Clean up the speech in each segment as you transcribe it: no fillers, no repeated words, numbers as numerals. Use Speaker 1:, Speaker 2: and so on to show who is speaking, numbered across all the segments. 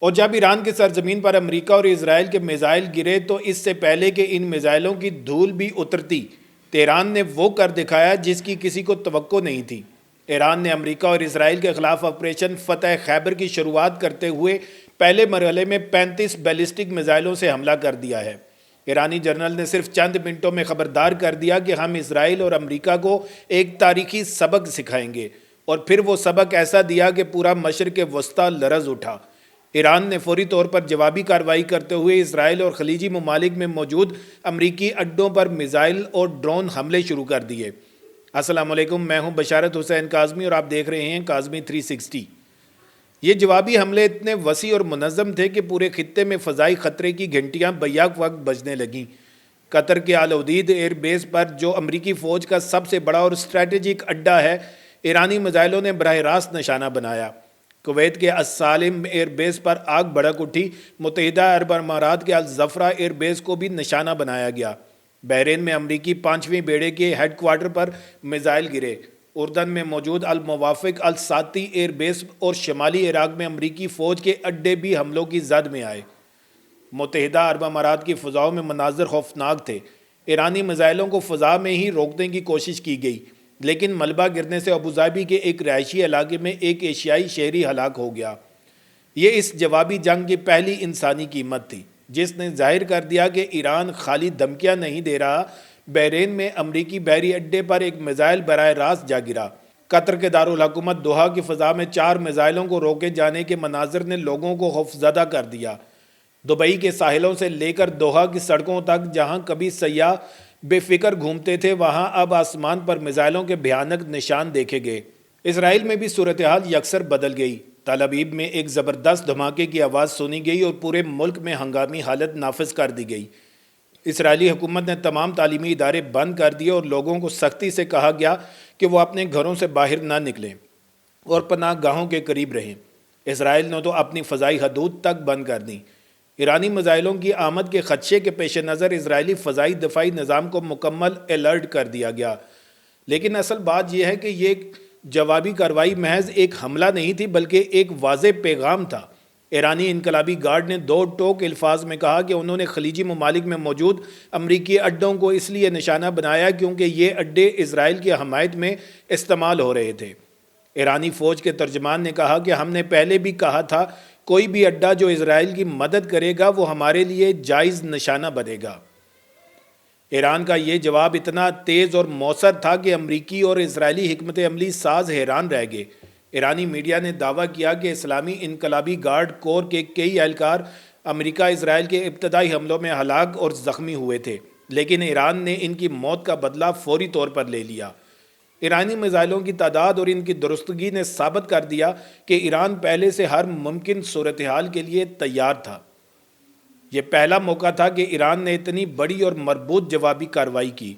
Speaker 1: اور جب ایران کی سرزمین پر امریکہ اور اسرائیل کے میزائل گرے تو اس سے پہلے کہ ان میزائلوں کی دھول بھی اترتی، تہران نے وہ کر دکھایا جس کی کسی کو توقع نہیں تھی۔ ایران نے امریکہ اور اسرائیل کے خلاف آپریشن فتح خیبر کی شروعات کرتے ہوئے پہلے مرحلے میں 35 بیلسٹک میزائلوں سے حملہ کر دیا ہے۔ ایرانی جنرل نے صرف چند منٹوں میں خبردار کر دیا کہ ہم اسرائیل اور امریکہ کو ایک تاریخی سبق سکھائیں گے، اور پھر وہ سبق ایسا دیا کہ پورا مشرق وسطیٰ لرز اٹھا۔ ایران نے فوری طور پر جوابی کارروائی کرتے ہوئے اسرائیل اور خلیجی ممالک میں موجود امریکی اڈوں پر میزائل اور ڈرون حملے شروع کر دیے۔ السلام علیکم، میں ہوں بشارت حسین کاظمی اور آپ دیکھ رہے ہیں کاظمی 360۔ یہ جوابی حملے اتنے وسیع اور منظم تھے کہ پورے خطے میں فضائی خطرے کی گھنٹیاں بیک وقت بجنے لگیں۔ قطر کے آل عدید ایئر بیس پر، جو امریکی فوج کا سب سے بڑا اور اسٹریٹجک اڈا ہے، ایرانی میزائلوں نے براہ راست نشانہ بنایا۔ کویت کے السالم ایئر بیس پر آگ بھڑک اٹھی۔ متحدہ عرب امارات کے الزفرہ ایئر بیس کو بھی نشانہ بنایا گیا۔ بحرین میں امریکی 5ویں بیڑے کے ہیڈ کوارٹر پر میزائل گرے۔ اردن میں موجود الموافق الساتی ایئر بیس اور شمالی عراق میں امریکی فوج کے اڈے بھی حملوں کی زد میں آئے۔ متحدہ عرب امارات کی فضاؤں میں مناظر خوفناک تھے۔ ایرانی میزائلوں کو فضا میں ہی روکنے کی کوشش کی گئی، لیکن ملبہ گرنے سے ابوظہبی کے ایک رہائشی علاقے میں ایک ایشیائی شہری ہلاک ہو گیا۔ یہ اس جوابی جنگ کی پہلی انسانی قیمت تھی، جس نے ظاہر کر دیا کہ ایران خالی دھمکیاں نہیں دے رہا۔ بحرین میں امریکی بحری اڈے پر ایک میزائل براہ راست جا گرا۔ قطر کے دارالحکومت دوحہ کی فضا میں 4 میزائلوں کو روکے جانے کے مناظر نے لوگوں کو خوفزدہ کر دیا۔ دبئی کے ساحلوں سے لے کر دوحہ کی سڑکوں تک، جہاں کبھی سیاح بے فکر گھومتے تھے، وہاں اب آسمان پر میزائلوں کے بھیانک نشان دیکھے گئے۔ اسرائیل میں بھی صورتحال یکسر بدل گئی۔ تل ابیب میں ایک زبردست دھماکے کی آواز سنی گئی اور پورے ملک میں ہنگامی حالت نافذ کر دی گئی۔ اسرائیلی حکومت نے تمام تعلیمی ادارے بند کر دیے اور لوگوں کو سختی سے کہا گیا کہ وہ اپنے گھروں سے باہر نہ نکلیں اور پناہ گاہوں کے قریب رہیں۔ اسرائیل نے تو اپنی فضائی حدود تک بند کر دیں۔ ایرانی میزائلوں کی آمد کے خدشے کے پیش نظر اسرائیلی فضائی دفاعی نظام کو مکمل الرٹ کر دیا گیا۔ لیکن اصل بات یہ ہے کہ یہ جوابی کارروائی محض ایک حملہ نہیں تھی، بلکہ ایک واضح پیغام تھا۔ ایرانی انقلابی گارڈ نے 2 ٹوک الفاظ میں کہا کہ انہوں نے خلیجی ممالک میں موجود امریکی اڈوں کو اس لیے نشانہ بنایا کیونکہ یہ اڈے اسرائیل کی حمایت میں استعمال ہو رہے تھے۔ ایرانی فوج کے ترجمان نے کہا کہ ہم نے پہلے بھی کہا تھا، کوئی بھی اڈا جو اسرائیل کی مدد کرے گا وہ ہمارے لیے جائز نشانہ بنے گا۔ ایران کا یہ جواب اتنا تیز اور مؤثر تھا کہ امریکی اور اسرائیلی حکمت عملی ساز حیران رہ گئے۔ ایرانی میڈیا نے دعویٰ کیا کہ اسلامی انقلابی گارڈ کور کے کئی اہلکار امریکہ اسرائیل کے ابتدائی حملوں میں ہلاک اور زخمی ہوئے تھے، لیکن ایران نے ان کی موت کا بدلہ فوری طور پر لے لیا۔ ایرانی میزائلوں کی تعداد اور ان کی درستگی نے ثابت کر دیا کہ ایران پہلے سے ہر ممکن صورتحال کے لیے تیار تھا۔ یہ پہلا موقع تھا کہ ایران نے اتنی بڑی اور مربوط جوابی کارروائی کی۔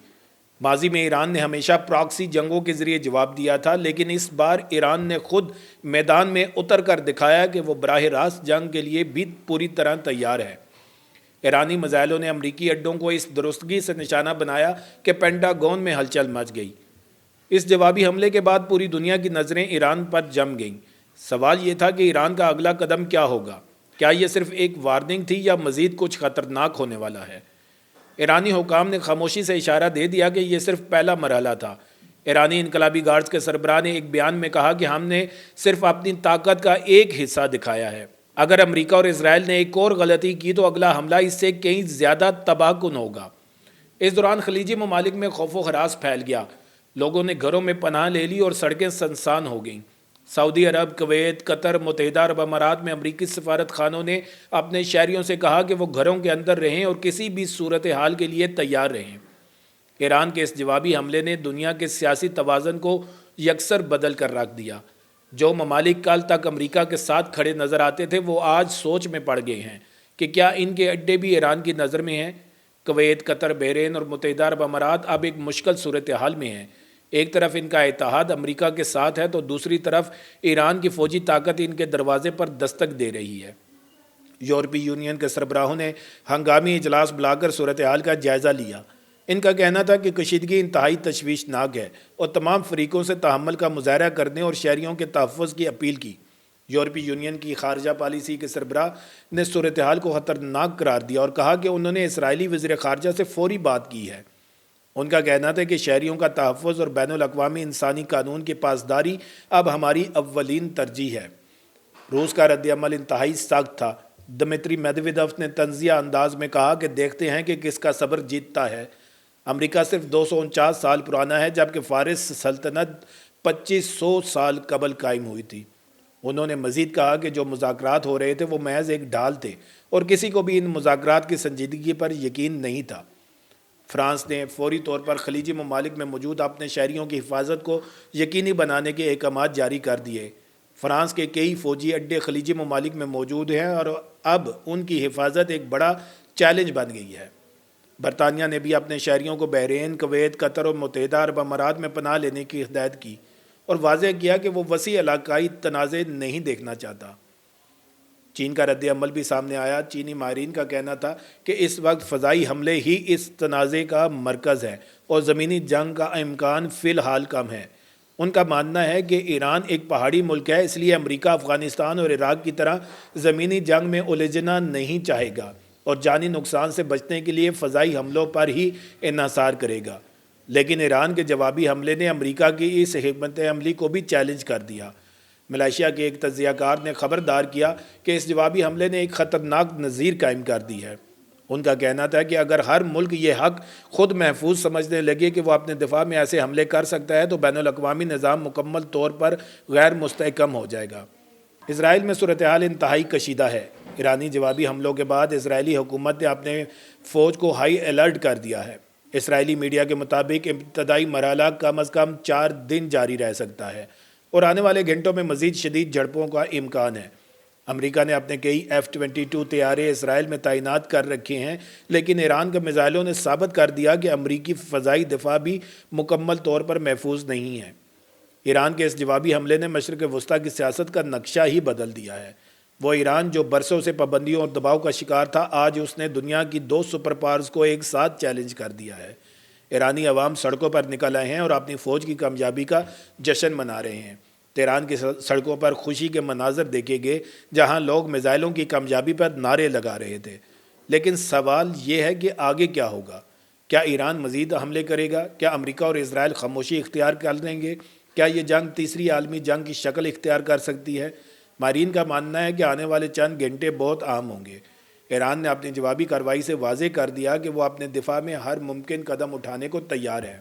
Speaker 1: ماضی میں ایران نے ہمیشہ پراکسی جنگوں کے ذریعے جواب دیا تھا، لیکن اس بار ایران نے خود میدان میں اتر کر دکھایا کہ وہ براہ راست جنگ کے لیے بھی پوری طرح تیار ہے۔ ایرانی میزائلوں نے امریکی اڈوں کو اس درستگی سے نشانہ بنایا کہ پینٹاگون میں ہلچل مچ گئی۔ اس جوابی حملے کے بعد پوری دنیا کی نظریں ایران پر جم گئیں۔ سوال یہ تھا کہ ایران کا اگلا قدم کیا ہوگا؟ کیا یہ صرف ایک وارننگ تھی یا مزید کچھ خطرناک ہونے والا ہے؟ ایرانی حکام نے خاموشی سے اشارہ دے دیا کہ یہ صرف پہلا مرحلہ تھا۔ ایرانی انقلابی گارڈز کے سربراہ نے ایک بیان میں کہا کہ ہم نے صرف اپنی طاقت کا ایک حصہ دکھایا ہے۔ اگر امریکہ اور اسرائیل نے ایک اور غلطی کی تو اگلا حملہ اس سے کہیں زیادہ تباہ کن ہوگا۔ اس دوران خلیجی ممالک میں خوف و ہراس پھیل گیا۔ لوگوں نے گھروں میں پناہ لے لی اور سڑکیں سنسان ہو گئیں۔ سعودی عرب، کویت، قطر، متحدہ عرب امارات میں امریکی سفارت خانوں نے اپنے شہریوں سے کہا کہ وہ گھروں کے اندر رہیں اور کسی بھی صورتحال کے لیے تیار رہیں۔ ایران کے اس جوابی حملے نے دنیا کے سیاسی توازن کو یکسر بدل کر رکھ دیا۔ جو ممالک کل تک امریکہ کے ساتھ کھڑے نظر آتے تھے، وہ آج سوچ میں پڑ گئے ہیں کہ کیا ان کے اڈے بھی ایران کی نظر میں ہیں۔ کویت، قطر، بحرین اور متحدہ عرب امارات اب ایک مشکل صورتحال میں ہیں۔ ایک طرف ان کا اتحاد امریکہ کے ساتھ ہے تو دوسری طرف ایران کی فوجی طاقت ان کے دروازے پر دستک دے رہی ہے۔ یورپی یونین کے سربراہوں نے ہنگامی اجلاس بلا کر صورتحال کا جائزہ لیا۔ ان کا کہنا تھا کہ کشیدگی انتہائی تشویشناک ہے اور تمام فریقوں سے تحمل کا مظاہرہ کرنے اور شہریوں کے تحفظ کی اپیل کی۔ یورپی یونین کی خارجہ پالیسی کے سربراہ نے صورتحال کو خطرناک قرار دیا اور کہا کہ انہوں نے اسرائیلی وزیر خارجہ سے فوری بات کی ہے۔ ان کا کہنا تھا کہ شہریوں کا تحفظ اور بین الاقوامی انسانی قانون کی پاسداری اب ہماری اولین ترجیح ہے۔ روس کا رد عمل انتہائی سخت تھا۔ دمتری میدویدیف نے طنزیہ انداز میں کہا کہ دیکھتے ہیں کہ کس کا صبر جیتتا ہے۔ امریکہ صرف 249 سال پرانا ہے جبکہ فارس سلطنت 2500 سال قبل قائم ہوئی تھی۔ انہوں نے مزید کہا کہ جو مذاکرات ہو رہے تھے وہ محض ایک ڈھال تھے اور کسی کو بھی ان مذاکرات کی سنجیدگی پر یقین نہیں تھا۔ فرانس نے فوری طور پر خلیجی ممالک میں موجود اپنے شہریوں کی حفاظت کو یقینی بنانے کے احکامات جاری کر دیے۔ فرانس کے کئی فوجی اڈے خلیجی ممالک میں موجود ہیں اور اب ان کی حفاظت ایک بڑا چیلنج بن گئی ہے۔ برطانیہ نے بھی اپنے شہریوں کو بحرین، کویت، قطر اور متحدہ عرب امارات میں پناہ لینے کی ہدایت کی اور واضح کیا کہ وہ وسیع علاقائی تنازع نہیں دیکھنا چاہتا۔ چین کا رد عمل بھی سامنے آیا۔ چینی ماہرین کا کہنا تھا کہ اس وقت فضائی حملے ہی اس تنازع کا مرکز ہے اور زمینی جنگ کا امکان فی الحال کم ہے۔ ان کا ماننا ہے کہ ایران ایک پہاڑی ملک ہے، اس لیے امریکہ افغانستان اور عراق کی طرح زمینی جنگ میں الجھنا نہیں چاہے گا اور جانی نقصان سے بچنے کے لیے فضائی حملوں پر ہی انحصار کرے گا۔ لیکن ایران کے جوابی حملے نے امریکہ کی اس حکمت عملی کو بھی چیلنج کر دیا۔ ملائیشیا کے ایک تجزیہ کار نے خبردار کیا کہ اس جوابی حملے نے ایک خطرناک نظیر قائم کر دی ہے۔ ان کا کہنا تھا کہ اگر ہر ملک یہ حق خود محفوظ سمجھنے لگے کہ وہ اپنے دفاع میں ایسے حملے کر سکتا ہے تو بین الاقوامی نظام مکمل طور پر غیر مستحکم ہو جائے گا۔ اسرائیل میں صورتحال انتہائی کشیدہ ہے۔ ایرانی جوابی حملوں کے بعد اسرائیلی حکومت نے اپنے فوج کو ہائی الرٹ کر دیا ہے۔ اسرائیلی میڈیا کے مطابق ابتدائی مرحلہ کم از کم 4 دن جاری رہ سکتا ہے اور آنے والے گھنٹوں میں مزید شدید جھڑپوں کا امکان ہے۔ امریکہ نے اپنے کئی F-22 طیارے اسرائیل میں تعینات کر رکھے ہیں، لیکن ایران کے میزائلوں نے ثابت کر دیا کہ امریکی فضائی دفاع بھی مکمل طور پر محفوظ نہیں ہے۔ ایران کے اس جوابی حملے نے مشرق وسطیٰ کی سیاست کا نقشہ ہی بدل دیا ہے۔ وہ ایران جو برسوں سے پابندیوں اور دباؤ کا شکار تھا، آج اس نے دنیا کی 2 سپر پاورز کو ایک ساتھ چیلنج کر دیا ہے۔ ایرانی عوام سڑکوں پر نکل آئے ہیں اور اپنی فوج کی کامیابی کا جشن منا رہے ہیں۔ تہران کی سڑکوں پر خوشی کے مناظر دیکھے گئے جہاں لوگ میزائلوں کی کامیابی پر نعرے لگا رہے تھے۔ لیکن سوال یہ ہے کہ آگے کیا ہوگا؟ کیا ایران مزید حملے کرے گا؟ کیا امریکہ اور اسرائیل خاموشی اختیار کر لیں گے؟ کیا یہ جنگ تیسری عالمی جنگ کی شکل اختیار کر سکتی ہے؟ ماہرین کا ماننا ہے کہ آنے والے چند گھنٹے بہت اہم ہوں گے۔ ایران نے اپنی جوابی کارروائی سے واضح کر دیا کہ وہ اپنے دفاع میں ہر ممکن قدم اٹھانے کو تیار ہے۔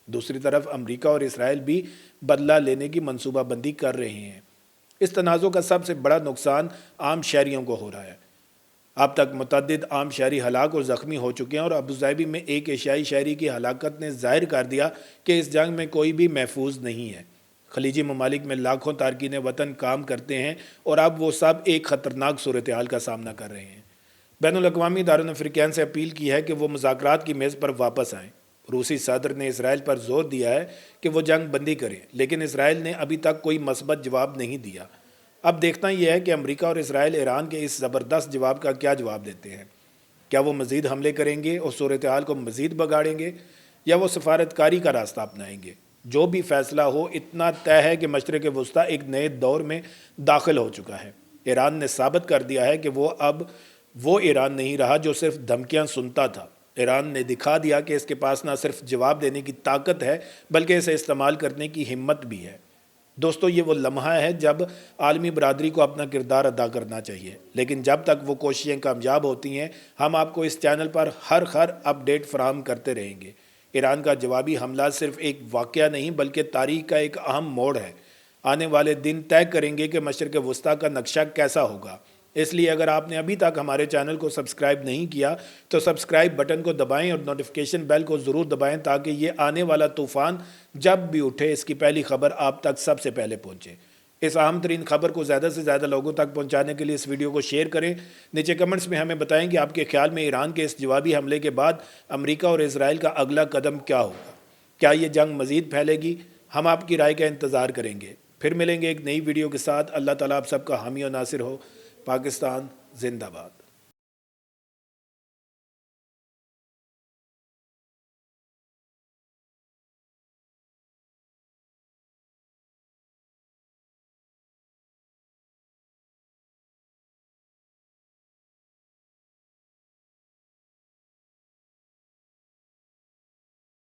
Speaker 1: دوسری طرف امریکہ اور اسرائیل بھی بدلہ لینے کی منصوبہ بندی کر رہے ہیں۔ اس تنازع کا سب سے بڑا نقصان عام شہریوں کو ہو رہا ہے۔ اب تک متعدد عام شہری ہلاک اور زخمی ہو چکے ہیں اور ابوظہبی میں ایک ایشیائی شہری کی ہلاکت نے ظاہر کر دیا کہ اس جنگ میں کوئی بھی محفوظ نہیں ہے۔ خلیجی ممالک میں لاکھوں تارکین وطن کام کرتے ہیں اور اب وہ سب ایک خطرناک صورتحال کا سامنا کر رہے ہیں۔ بین الاقوامی اداروں نے افریقیان سے اپیل کی ہے کہ وہ مذاکرات کی میز پر واپس آئیں۔ روسی صدر نے اسرائیل پر زور دیا ہے کہ وہ جنگ بندی کرے، لیکن اسرائیل نے ابھی تک کوئی مثبت جواب نہیں دیا۔ اب دیکھنا یہ ہے کہ امریکہ اور اسرائیل ایران کے اس زبردست جواب کا کیا جواب دیتے ہیں۔ کیا وہ مزید حملے کریں گے اور صورتحال کو مزید بگاڑیں گے یا وہ سفارتکاری کا راستہ اپنائیں گے؟ جو بھی فیصلہ ہو، اتنا طے ہے کہ مشرق وسطیٰ ایک نئے دور میں داخل ہو چکا ہے۔ ایران نے ثابت کر دیا ہے کہ وہ اب وہ ایران نہیں رہا جو صرف دھمکیاں سنتا تھا۔ ایران نے دکھا دیا کہ اس کے پاس نہ صرف جواب دینے کی طاقت ہے بلکہ اسے استعمال کرنے کی ہمت بھی ہے۔ دوستو، یہ وہ لمحہ ہے جب عالمی برادری کو اپنا کردار ادا کرنا چاہیے، لیکن جب تک وہ کوششیں کامیاب ہوتی ہیں ہم آپ کو اس چینل پر ہر اپڈیٹ فراہم کرتے رہیں گے۔ ایران کا جوابی حملہ صرف ایک واقعہ نہیں بلکہ تاریخ کا ایک اہم موڑ ہے۔ آنے والے دن طے کریں گے کہ مشرق وسطیٰ کا نقشہ کیسا ہوگا۔ اس لیے اگر آپ نے ابھی تک ہمارے چینل کو سبسکرائب نہیں کیا تو سبسکرائب بٹن کو دبائیں اور نوٹیفیکیشن بیل کو ضرور دبائیں تاکہ یہ آنے والا طوفان جب بھی اٹھے اس کی پہلی خبر آپ تک سب سے پہلے پہنچے۔ اس اہم ترین خبر کو زیادہ سے زیادہ لوگوں تک پہنچانے کے لیے اس ویڈیو کو شیئر کریں۔ نیچے کمنٹس میں ہمیں بتائیں کہ آپ کے خیال میں ایران کے اس جوابی حملے کے بعد امریکہ اور اسرائیل کا اگلا قدم کیا ہوگا؟ کیا یہ جنگ مزید پھیلے گی؟ ہم آپ کی رائے کا انتظار کریں گے۔ پھر ملیں گے ایک نئی ویڈیو کے ساتھ۔ اللہ تعالیٰ آپ سب کا حامی و ناصر ہو۔ پاکستان زندہ باد۔